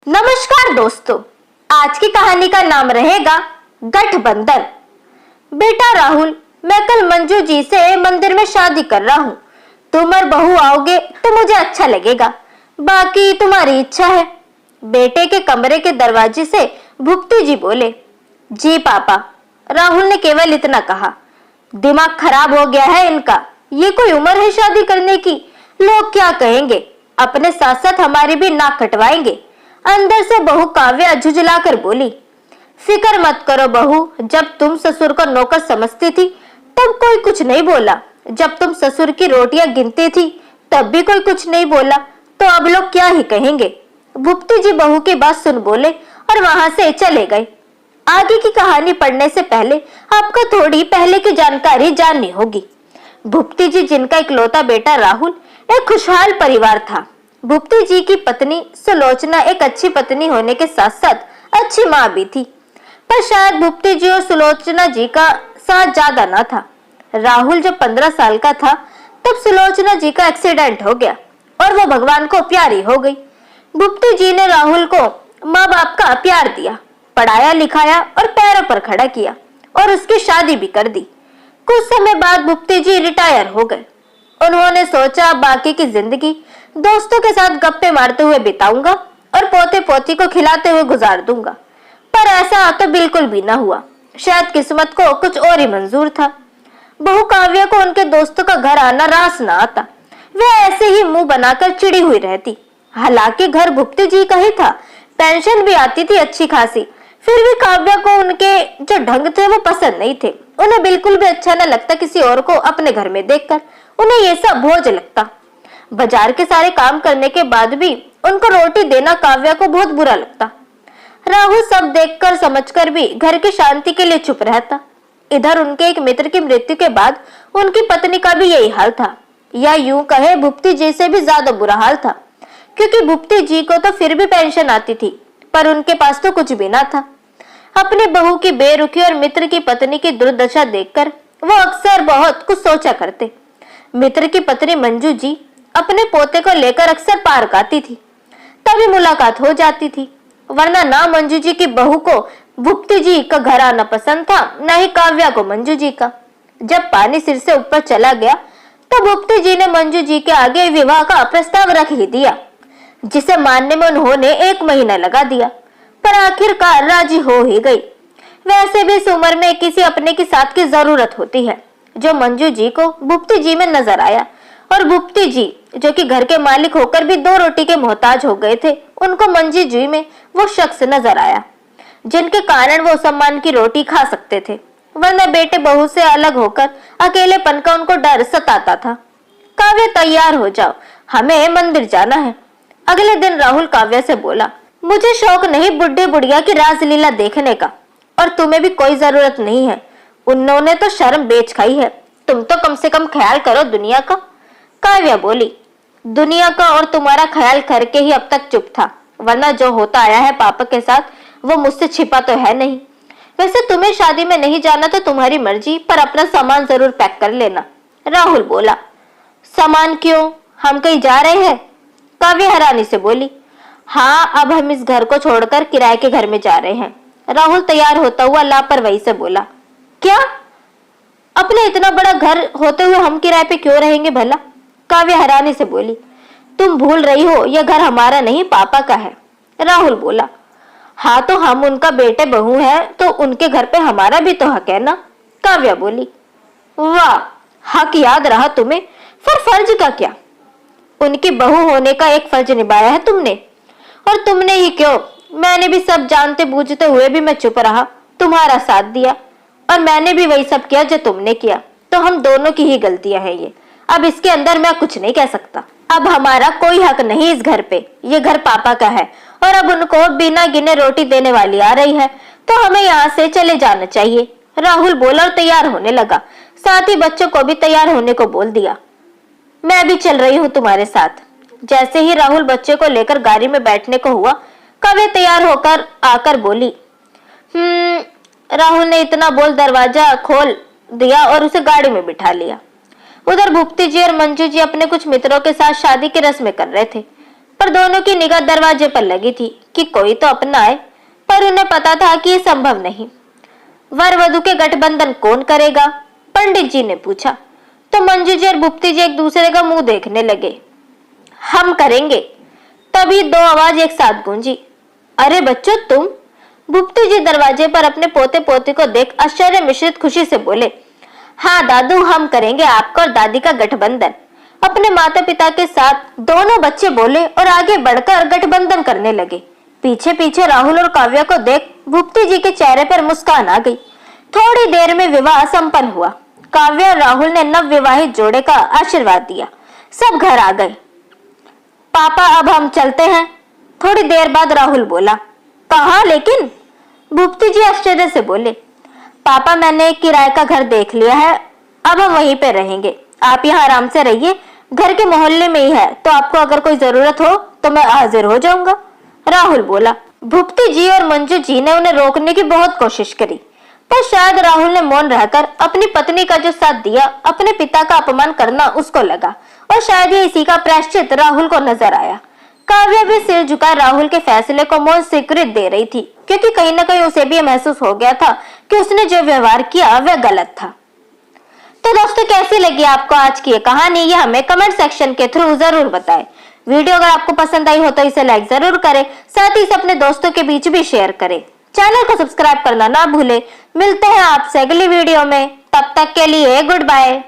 नमस्कार दोस्तों, आज की कहानी का नाम रहेगा गठबंधन। बेटा राहुल, मैं कल मंजू जी से मंदिर में शादी कर रहा हूँ। तुम और बहू आओगे तो मुझे अच्छा लगेगा, बाकी तुम्हारी इच्छा है। बेटे के कमरे के दरवाजे से भुक्ति जी बोले। जी पापा, राहुल ने केवल इतना कहा। दिमाग खराब हो गया है इनका, ये कोई उम्र है शादी करने की? लोग क्या कहेंगे? अपने साथ साथ हमारी भी नाक कटवाएंगे। अंदर से बहू काव्या झुझलाकर बोली, फिक्र मत करो बहू, जब तुम ससुर को नौकर समझती थी तब कोई कुछ नहीं बोला, जब तुम ससुर की रोटियां गिनती थी तब भी कोई कुछ नहीं बोला, तो अब लोग क्या ही कहेंगे। भुक्ति जी बहू की बात सुन बोले और वहां से चले गए। आगे की कहानी पढ़ने से पहले आपको थोड़ी पहले की जानकारी जाननी होगी। भुक्ति जी, जिनका इकलौता बेटा राहुल एक खुशहाल परिवार था। भुक्ति जी की पत्नी सुलोचना एक अच्छी पत्नी होने के साथ साथ अच्छी माँ भी थी, पर शायद भुक्ति जी और सुलोचना जी का साथ ज्यादा न था। राहुल जब 15 साल का था तब सुलोचना जी का एक्सीडेंट हो गया और वो भगवान को प्यारी हो गई। भुक्ति जी ने राहुल को माँ बाप का प्यार दिया, पढ़ाया लिखाया और पैरों पर खड़ा किया और उसकी शादी भी कर दी। कुछ समय बाद भुक्ति जी रिटायर हो गए। उन्होंने सोचा बाकी की जिंदगी दोस्तों के साथ गप्पे मारते हुए बिताऊंगा और पोते पोती को खिलाते हुए गुजार दूंगा, पर ऐसा तो बिल्कुल भी न हुआ। शायद किस्मत को कुछ और ही मंजूर था। बहू काव्या को उनके दोस्तों का घर आना रास न आता, वह ऐसे ही मुंह बनाकर चिड़ी हुई रहती। हालांकि घर भुक्ति जी का ही था, पेंशन भी आती थी अच्छी खासी, फिर भी काव्या को उनके जो ढंग थे वो पसंद नहीं थे। उन्हें बिल्कुल भी अच्छा न लगता किसी और को अपने घर में देखकर, उन्हें ये सब बोझ लगता। बाजार के सारे काम करने के बाद भी उनको रोटी देना काव्या को बहुत बुरा लगता। राहुल सब देखकर समझकर भी घर की शांति के लिए चुप रहता। इधर उनके एक मित्र की मृत्यु के बाद उनकी पत्नी का भी यही हाल था, या यूं कहे भुक्ति जी से भी ज्यादा बुरा हाल था, क्योंकि भुक्ति जी को तो फिर भी पेंशन आती थी, पर उनके पास तो कुछ भी ना था। अपनी बहू की बेरुखी और मित्र की पत्नी की दुर्दशा देखकर वो अक्सर बहुत कुछ सोचा करते। मित्र की पत्नी मंजू जी अपने पोते को लेकर अक्सर पार्क आती थी, तभी मुलाकात हो जाती थी, वरना ना मंजू जी की बहू को भुक्ति जी का घर आना पसंद था, न ही काव्या को मंजू जी का। जब पानी सिर से ऊपर चला गया तो भुक्ति जी ने मंजू जी के आगे विवाह का प्रस्ताव रख ही दिया, जिसे मानने में उन्होंने 1 महीना लगा दिया, पर आखिरकार राजी हो ही गई। वैसे भी इस उम्र में किसी अपने की साथ की जरूरत होती है, जो मंजू जी को भुक्ति जी में नजर आया। और भुक्ति जी, जो कि घर के मालिक होकर भी 2 रोटी के मोहताज हो गए थे, उनको मंजू जी में वो शख्स नजर आया जिनके कारण वो सम्मान की रोटी खा सकते थे, वरना बेटे बहू से अलग होकर अकेलेपन का उनको डर सताता था। काव्या, तैयार हो जाओ, हमें मंदिर जाना है। अगले दिन राहुल काव्या से बोला, मुझे शौक नहीं बुढ़े बुढ़िया की रासलीला देखने का, और तुम्हें भी कोई जरूरत नहीं है। उन्होंने तो शर्म बेच खाई है, तुम तो कम से कम ख्याल करो दुनिया का। काव्या बोली, दुनिया का और तुम्हारा ख्याल करके ही अब तक चुप था, वरना जो होता आया है पापा के साथ वो मुझसे छिपा तो है नहीं। वैसे तुम्हें शादी में नहीं जाना तो तुम्हारी मर्जी, पर अपना सामान जरूर पैक कर लेना। राहुल बोला, सामान क्यों, हम कहीं जा रहे हैं? काव्या हैरानी से बोली, हाँ, अब हम इस घर को छोड़कर किराए के घर में जा रहे हैं। राहुल तैयार होता हुआ लापरवाही से बोला, क्या? अपने इतना बड़ा घर होते हुए हम किराए पे क्यों रहेंगे भला? काव्या हैरानी से बोली, तुम भूल रही हो, यह घर हमारा नहीं पापा का है। राहुल बोला, हाँ, तो हम उनका बेटे बहू है तो उनके घर पे हमारा भी तो हक है ना। काव्या बोली, वाह, हक याद रहा तुम्हें, फिर फर्ज का क्या? उनकी बहू होने का एक फर्ज निभाया है तुमने। और तुमने ही क्यों, मैंने भी सब जानते बूझते हुए भी मैं चुप रहा, तुम्हारा साथ दिया, और मैंने भी वही सब किया जो तुमने किया, तो हम दोनों की ही गलतियां हैं ये। अब इसके अंदर मैं कुछ नहीं कह सकता। अब हमारा कोई हक नहीं इस घर पे, ये घर पापा का है, और अब उनको बिना गिने रोटी देने वाली आ रही है, तो हमें यहाँ से चले जाना चाहिए। राहुल बोला और तैयार होने लगा, साथ ही बच्चों को भी तैयार होने को बोल दिया। मैं भी चल रही हूँ तुम्हारे साथ। जैसे ही राहुल बच्चे को लेकर गाड़ी में बैठने को हुआ, काव्या तैयार होकर आकर बोली, राहुल ने इतना बोल दरवाजा खोल दिया और उसे गाड़ी में बिठा लिया। उधर भुक्ति जी और मंजू जी अपने कुछ मित्रों के साथ शादी की रस्में कर रहे थे, पर दोनों की निगाह दरवाजे पर लगी थी कि कोई तो अपना आए, पर उन्हें पता था कि ये संभव नहीं। वर वधु के गठबंधन कौन करेगा? पंडित जी ने पूछा। तो मंजू जी और भूपति जी एक दूसरे का मुंह देखने लगे। हम करेंगे। तभी दो आवाज एक साथ गूंजी। अरे बच्चों तुम? भूपति जी दरवाजे पर अपने पोते पोती को देख आश्चर्य मिश्रित खुशी से बोले। हाँ दादू, हम करेंगे आपका और दादी का गठबंधन। अपने माता पिता के साथ दोनों बच्चे बोले और आगे बढ़कर गठबंधन करने लगे। पीछे पीछे राहुल और काव्या को देख भूपति जी के चेहरे पर मुस्कान आ गई। थोड़ी देर में विवाह संपन्न हुआ। काव्या और राहुल ने नव विवाहित जोड़े का आशीर्वाद दिया। सब घर आ गए। पापा अब हम चलते हैं। थोड़ी देर बाद राहुल बोला। कहाँ लेकिन? भूपति जी आश्चर्य से बोले। पापा मैंने एक किराए का घर देख लिया है, अब हम वहीं पे रहेंगे। आप यहाँ आराम से रहिए, घर के मोहल्ले में ही है, तो आपको अगर कोई जरूरत हो तो मैं हाजिर हो जाऊंगा। राहुल बोला। भूपति जी और मंजू जी ने उन्हें रोकने की बहुत कोशिश करी, पर शायद राहुल ने मौन रहकर अपनी पत्नी का जो साथ दिया, अपने पिता का अपमान करना उसको लगा, और शायद ये इसी का प्रायश्चित राहुल को नजर आया। काव्या भी सिर झुकाए राहुल के फैसले को मौन स्वीकृति दे रही थी, क्योंकि कहीं न कहीं उसे भी महसूस हो गया था कि उसने जो व्यवहार किया वह गलत था। तो दोस्तों, कैसी लगी आपको आज की ये कहानी, ये हमें कमेंट सेक्शन के थ्रू जरूर बताएं। वीडियो अगर आपको पसंद आई हो तो इसे लाइक जरूर करें, साथ ही इसे अपने दोस्तों के बीच भी शेयर करें। चैनल को सब्सक्राइब करना ना भूलें। मिलते हैं आपसे अगली वीडियो में, तब तक के लिए गुड बाय।